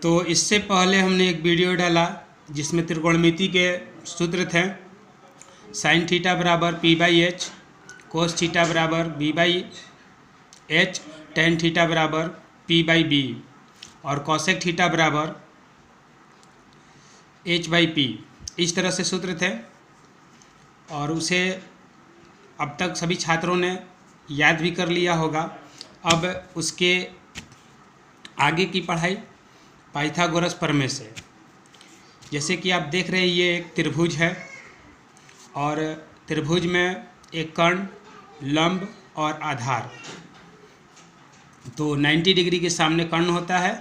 तो इससे पहले हमने एक वीडियो डाला जिसमें त्रिकोणमिति के सूत्र थे। साइन थीटा बराबर P by H, cos theta बराबर B by H, tan theta बराबर पी बाई बी और कॉसेक थीटा बराबर एच बाई पी। इस तरह से सूत्र थे और उसे अब तक सभी छात्रों ने याद भी कर लिया होगा। अब उसके आगे की पढ़ाई पाइथागोरस प्रमेय से। जैसे कि आप देख रहे हैं ये एक त्रिभुज है और त्रिभुज में एक कर्ण, लंब और आधार। तो 90 डिग्री के सामने कर्ण होता है,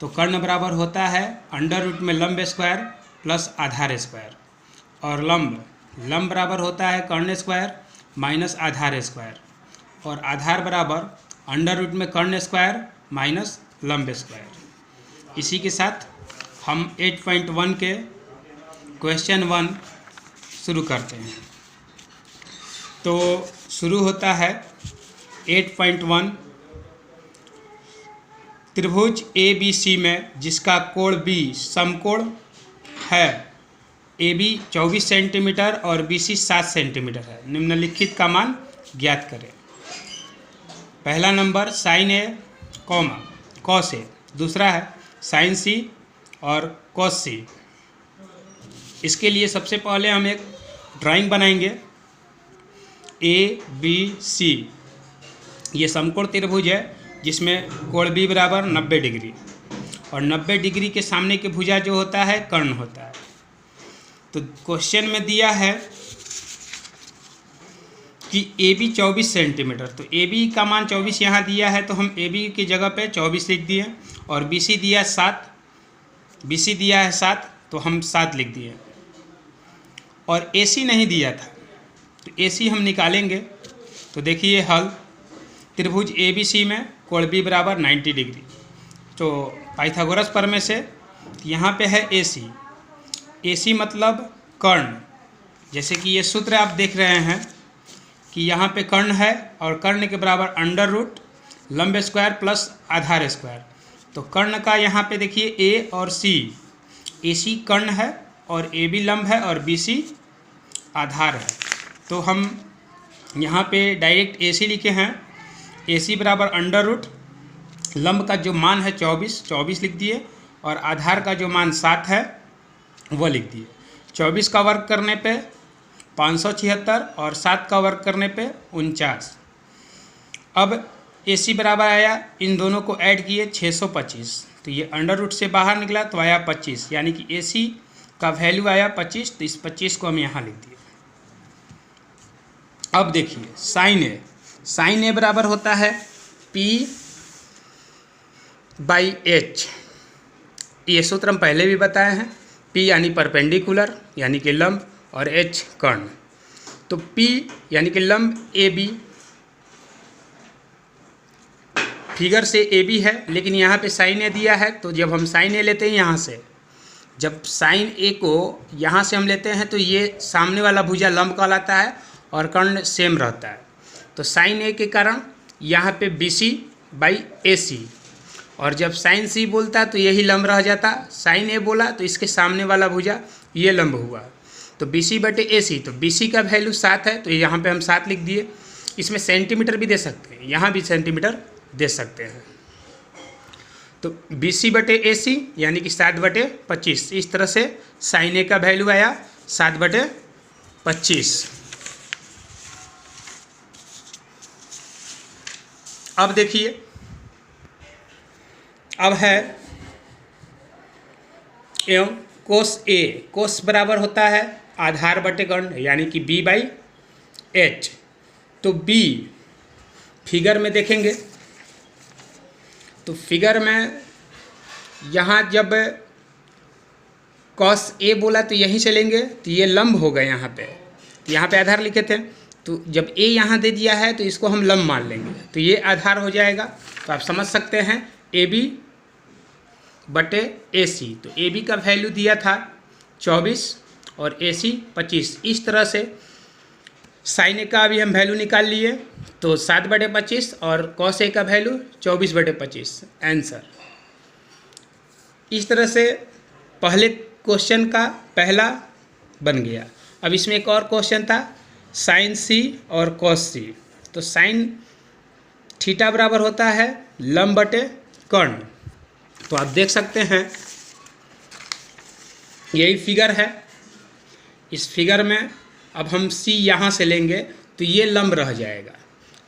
तो कर्ण बराबर होता है अंडर रूट में लंब स्क्वायर प्लस आधार स्क्वायर, और लंब बराबर होता है कर्ण स्क्वायर माइनस आधार स्क्वायर, और आधार बराबर अंडर रूट में कर्ण स्क्वायर माइनस लंब स्क्वायर। इसी के साथ हम 8.1 के क्वेश्चन 1 शुरू करते हैं। तो शुरू होता है 8.1। त्रिभुज ABC में जिसका कोण B समकोण है, AB 24 सेंटीमीटर और BC 7 सेंटीमीटर है, निम्नलिखित का मान ज्ञात करें। पहला number sine A comma cos A, दूसरा है साइन C और कॉस C। इसके लिए सबसे पहले हम एक ड्राइंग बनाएंगे। ABC ये समकोण त्रिभुज है जिसमें कोण B बराबर 90 डिग्री, और 90 डिग्री के सामने की भुजा जो होता है कर्ण होता है। तो क्वेश्चन में दिया है कि AB 24 सेंटीमीटर, तो AB का मान 24 यहाँ दिया है, तो हम AB की जगह पे 24 लिख दिए, और BC दिया 7, तो हम 7 लिख दिए, और AC नहीं दिया था तो AC हम निकालेंगे। तो देखिए हल, त्रिभुज ABC में कोण B बराबर 90 डिग्री। तो पाइथागोरस प्रमेय से यहाँ पे है AC मतलब कर्ण। जैसे कि ये सूत्र आप देख रहे हैं कि यहाँ पे कर्ण है और कर्ण के बराबर अंडर रूट लंब स्क्वायर प्लस आधार स्क्वायर। तो कर्ण का यहाँ पे देखिए A और C, AC कर्ण है और AB लंब है और BC आधार है। तो हम यहाँ पे डायरेक्ट AC लिखे हैं। AC बराबर अंडर रूट लंब का जो मान है 24 लिख दिए, और आधार का जो मान 7 है वो लिख दिए। 24 का वर्ग करने पे 576 और 7 का वर्ग करने पे 49। अब AC बराबर आया, इन दोनों को ऐड किए 625, तो ये अंडर रूट से बाहर निकला तो आया 25, यानी कि AC का वैल्यू आया 25। तो इस 25 को हम यहाँ लिख दिए। अब देखिए साइन A बराबर होता है P बाई H। ये सूत्र हम पहले भी बताए हैं। P यानी परपेंडिकुलर यानी कि लंब, और H कर्ण। तो P यानी कि लंब AB, फिगर से AB है लेकिन यहाँ पे साइन A दिया है, तो जब हम साइन A लेते हैं यहाँ से, जब साइन A को यहाँ से हम लेते हैं तो ये सामने वाला भुजा लंब कहलाता है और कर्ण सेम रहता है। तो साइन A के कारण यहाँ पे BC बाई AC, और जब साइन C बोलता तो यही लंब रह जाता। साइन A बोला तो इसके सामने वाला भुजा ये लंब हुआ, तो BC बटे AC। तो BC का वैल्यू 7 है, तो यहाँ पे हम 7 लिख दिए। इसमें सेंटीमीटर भी दे सकते हैं, यहाँ भी सेंटीमीटर दे सकते हैं। तो BC बटे AC यानी कि 7 बटे 25। इस तरह से साइन A का वैल्यू आया 7 बटे 25। अब देखिए, अब है एवं कोस A। कोस बराबर होता है आधार बटे कर्ण यानी कि B बाई H। तो B फिगर में देखेंगे तो फिगर में यहाँ जब कॉस A बोला तो यहीं से लेंगे, तो ये लंब हो गए यहाँ पे। तो यहाँ पे आधार लिखे थे, तो जब A यहाँ दे दिया है तो इसको हम लंब मान लेंगे, तो ये आधार हो जाएगा। तो आप समझ सकते हैं AB बटे AC। तो AB का वैल्यू दिया था 24 और AC 25। इस तरह से साइन A का अभी हम वैल्यू निकाल लिए, तो 7 बटे 25 और कॉस A का वैल्यू 24 बटे 25 आंसर। इस तरह से पहले क्वेश्चन का पहला बन गया। अब इसमें एक और क्वेश्चन था साइन सी और कॉस सी। तो साइन थीटा बराबर होता है लंब बटे कर्ण। तो आप देख सकते हैं यही फिगर है। इस फिगर में अब हम सी यहाँ से लेंगे तो ये लंब रह जाएगा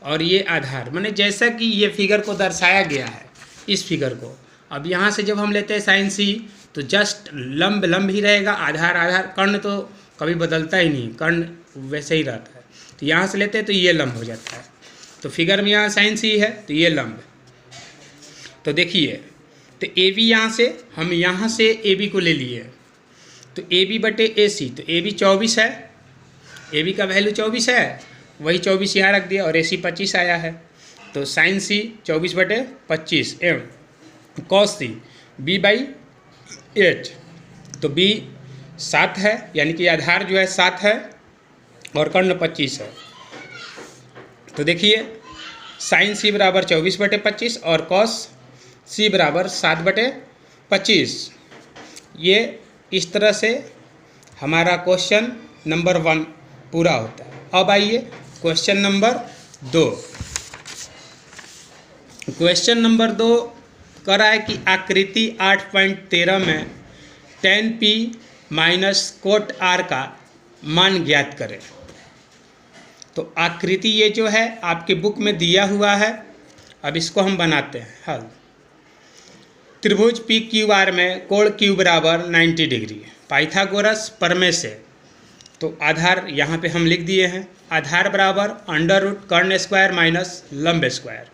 और ये आधार, माने जैसा कि ये फिगर को दर्शाया गया है इस फिगर को। अब यहाँ से जब हम लेते हैं साइन सी तो जस्ट लंब लंब ही रहेगा, आधार आधार, कर्ण तो कभी बदलता ही नहीं, कर्ण वैसे ही रहता है। तो यहाँ से लेते हैं तो ये लंब हो जाता है। तो फिगर में यहाँ साइन सी है तो ये लंब। तो देखिए तो ए बी यहाँ से हम यहाँ से ए बी को ले लिए तो ए बी बटे ए सी। तो ए बी 24 है, ए बी का वैल्यू 24 है, वही 24 यहाँ रख दिया और ए सी 25 आया है। तो साइन सी 24 बटे 25 एवं कॉस सी बी बाई 8। तो बी 7 है, यानी कि आधार जो है 7 है और कर्ण 25 है। तो देखिए साइन सी बराबर 24 बटे 25 और कॉस सी बराबर 7 बटे 25। ये इस तरह से हमारा क्वेश्चन नंबर 1 पूरा होता है। अब आइए क्वेश्चन नंबर 2। क्वेश्चन नंबर 2 कह रहा है कि आकृति 8.13 में tan p minus cot r का मान ज्ञात करें। तो आकृति ये जो है आपके बुक में दिया हुआ है। अब इसको हम बनाते हैं हल। त्रिभुज पी क्यू आर में कोण क्यू बराबर 90 डिग्री, पाइथागोरस प्रमेय से। तो आधार यहाँ पे हम लिख दिए हैं, आधार बराबर अंडर रूट कर्ण स्क्वायर माइनस लंब स्क्वायर।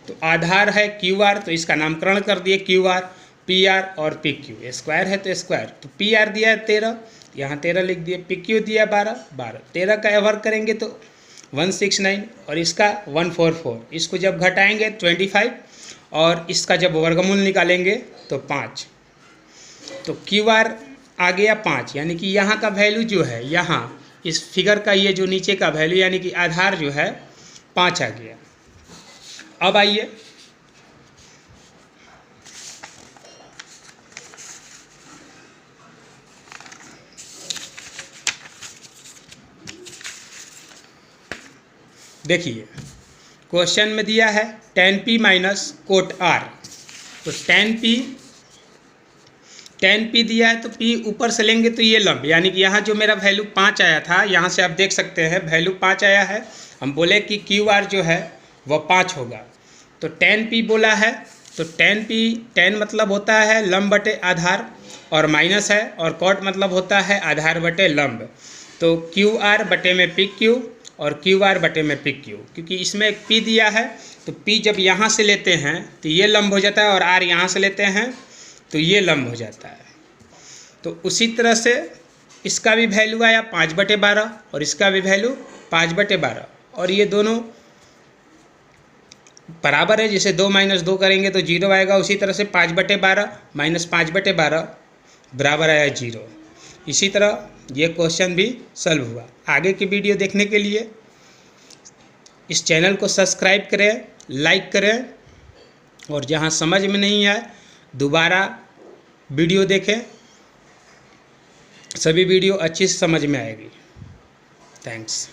तो आधार है क्यू आर तो इसका नामकरण कर दिए क्यू आर, पी आर और पी क्यू। स्क्वायर है तो स्क्वायर, तो पी आर दिया है 13, यहाँ 13 लिख दिए, पी क्यू दिया 12, 13 का वर्ग करेंगे तो 169 और इसका 144। इसको जब घटाएंगे 25 और इसका जब वर्गमूल निकालेंगे तो 5। तो क्यू आर आ गया 5, यानी कि यहाँ का वैल्यू जो है, यहाँ इस फिगर का ये जो नीचे का वैल्यू यानी कि आधार जो है 5 आ गया। अब आइए देखिए क्वेश्चन में दिया है tan p minus cot r। तो tan p दिया है तो p ऊपर से लेंगे तो ये लंब, यानी कि यहाँ जो मेरा वैल्यू 5 आया था, यहाँ से आप देख सकते हैं वैल्यू 5 आया है। हम बोले कि क्यू आर जो है वह 5 होगा। तो tan p बोला है तो tan मतलब होता है लंब बटे आधार और माइनस है, और कॉट मतलब होता है आधार बटे लंब। तो क्यू आर बटे में पी क्यू और क्यू आर बटे में पी क्यू, क्योंकि इसमें एक पी दिया है तो पी जब यहाँ से लेते हैं तो ये लंब हो जाता है और आर यहाँ से लेते हैं तो ये लंब हो जाता है। तो उसी तरह से इसका भी वैल्यू आया 5/12 और इसका भी वैल्यू 5/12 और ये दोनों बराबर है। जैसे 2 - 2 करेंगे तो 0 आएगा, उसी तरह से 5/12 माइनस 5/12 बराबर आया 0। इसी तरह ये क्वेश्चन भी सॉल्व हुआ। आगे की वीडियो देखने के लिए इस चैनल को सब्सक्राइब करें, लाइक करें और जहाँ समझ में नहीं आए दोबारा वीडियो देखें, सभी वीडियो अच्छी से समझ में आएगी। थैंक्स।